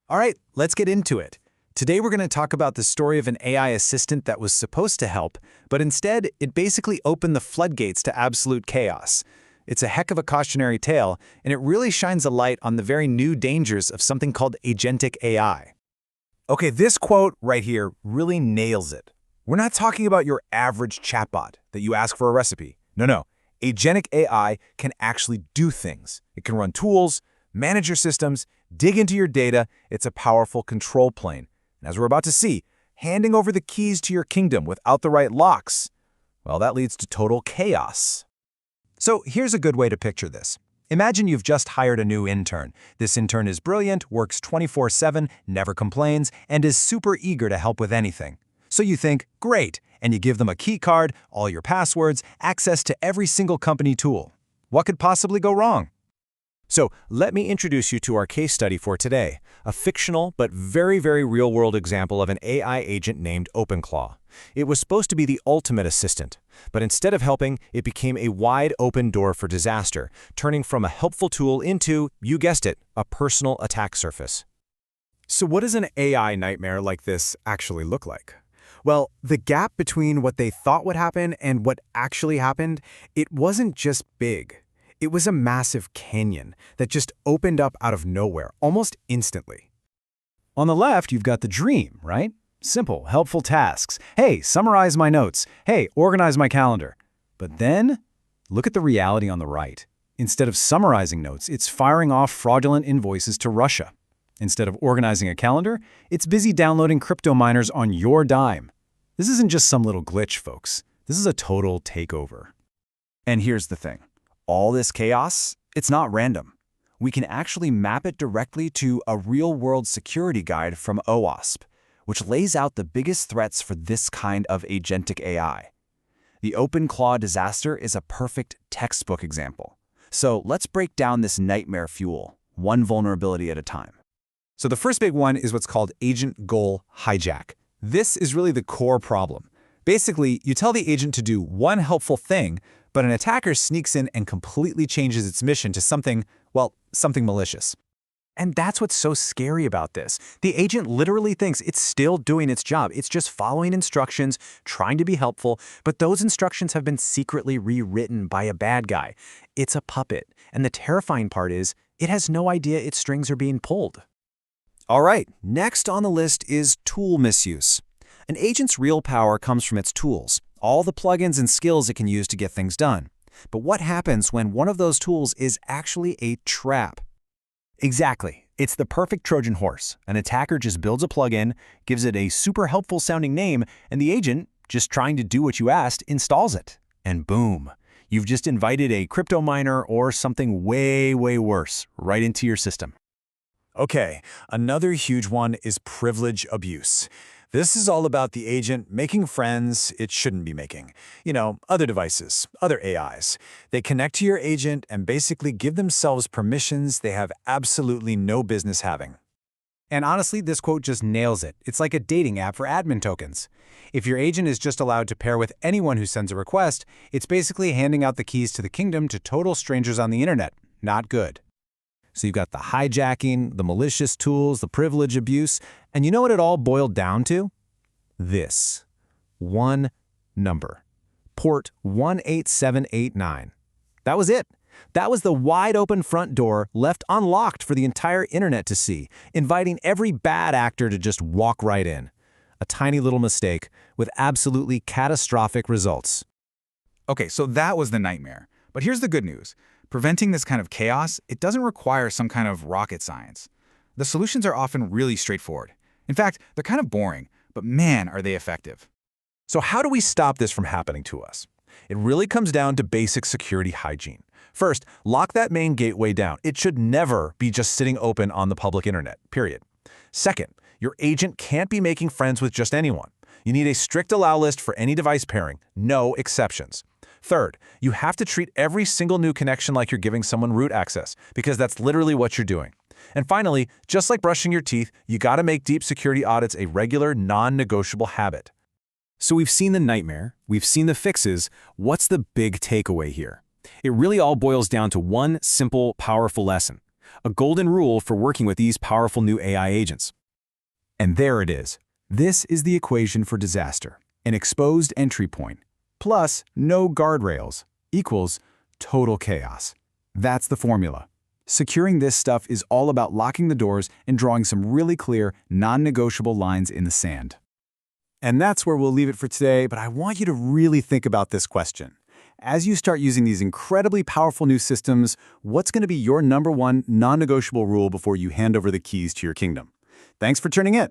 All right, let's get into it. Today we're going to talk about the story of an AI assistant that was supposed to help, but instead it basically opened the floodgates to absolute chaos. It's a heck of a cautionary tale, and it really shines a light on the very new dangers of something called agentic AI. Okay, this quote right here really nails it. We're not talking about your average chatbot that you ask for a recipe. No. Agentic AI can actually do things. It can run tools, manage your systems, dig into your data. It's a powerful control plane. And as we're about to see, handing over the keys to your kingdom without the right locks, well, that leads to total chaos. So here's a good way to picture this. Imagine you've just hired a new intern. This intern is brilliant, works 24/7, never complains, and is super eager to help with anything. So you think, great, and you give them a key card, all your passwords, access to every single company tool. What could possibly go wrong? So let me introduce you to our case study for today, a fictional but very real-world example of an AI agent named OpenClaw. It was supposed to be the ultimate assistant, but instead of helping, it became a wide open door for disaster, turning from a helpful tool into, you guessed it, a personal attack surface. So what does an AI nightmare like this actually look like? Well, the gap between what they thought would happen and what actually happened, it wasn't just big. It was a massive canyon that just opened up out of nowhere, almost instantly. On the left, you've got the dream, right? Simple, helpful tasks. Hey, summarize my notes. Hey, organize my calendar. But then, look at the reality on the right. Instead of summarizing notes, it's firing off fraudulent invoices to Russia. Instead of organizing a calendar, it's busy downloading crypto miners on your dime. This isn't just some little glitch, folks. This is a total takeover. And here's the thing. All this chaos, it's not random. We can actually map it directly to a real-world security guide from OWASP, which lays out the biggest threats for this kind of agentic AI. The OpenClaw disaster is a perfect textbook example. So let's break down this nightmare fuel, one vulnerability at a time. So the first big one is what's called agent goal hijack. This is really the core problem. Basically, you tell the agent to do one helpful thing, but an attacker sneaks in and completely changes its mission to something malicious. And that's what's so scary about this. The agent literally thinks it's still doing its job. It's just following instructions, trying to be helpful, but those instructions have been secretly rewritten by a bad guy. It's a puppet, and the terrifying part is it has no idea its strings are being pulled. All right, next on the list is tool misuse. An agent's real power comes from its tools, all the plugins and skills it can use to get things done. But what happens when one of those tools is actually a trap? Exactly. It's the perfect Trojan horse. An attacker just builds a plugin, gives it a super helpful sounding name, and the agent, just trying to do what you asked, installs it. And boom, you've just invited a crypto miner or something way worse right into your system. Okay, another huge one is privilege abuse. This is all about the agent making friends it shouldn't be making. Other devices, other AIs. They connect to your agent and basically give themselves permissions they have absolutely no business having. And honestly, this quote just nails it. It's like a dating app for admin tokens. If your agent is just allowed to pair with anyone who sends a request, it's basically handing out the keys to the kingdom to total strangers on the internet. Not good. So you've got the hijacking, the malicious tools, the privilege abuse, and you know what it all boiled down to? This. One number. Port 18789. That was it. That was the wide open front door left unlocked for the entire internet to see, inviting every bad actor to just walk right in. A tiny little mistake with absolutely catastrophic results. Okay, so that was the nightmare. But here's the good news. Preventing this kind of chaos, it doesn't require some kind of rocket science. The solutions are often really straightforward. In fact, they're kind of boring, but man, are they effective. So how do we stop this from happening to us? It really comes down to basic security hygiene. First, lock that main gateway down. It should never be just sitting open on the public internet, period. Second, your agent can't be making friends with just anyone. You need a strict allow list for any device pairing, no exceptions. Third, you have to treat every single new connection like you're giving someone root access, because that's literally what you're doing. And finally, just like brushing your teeth, you gotta make deep security audits a regular, non-negotiable habit. So we've seen the nightmare, we've seen the fixes. What's the big takeaway here? It really all boils down to one simple, powerful lesson. A golden rule for working with these powerful new AI agents. And there it is. This is the equation for disaster. An exposed entry point, plus no guardrails, equals total chaos. That's the formula. Securing this stuff is all about locking the doors and drawing some really clear, non-negotiable lines in the sand. And that's where we'll leave it for today, but I want you to really think about this question. As you start using these incredibly powerful new systems, what's going to be your #1 non-negotiable rule before you hand over the keys to your kingdom? Thanks for tuning in.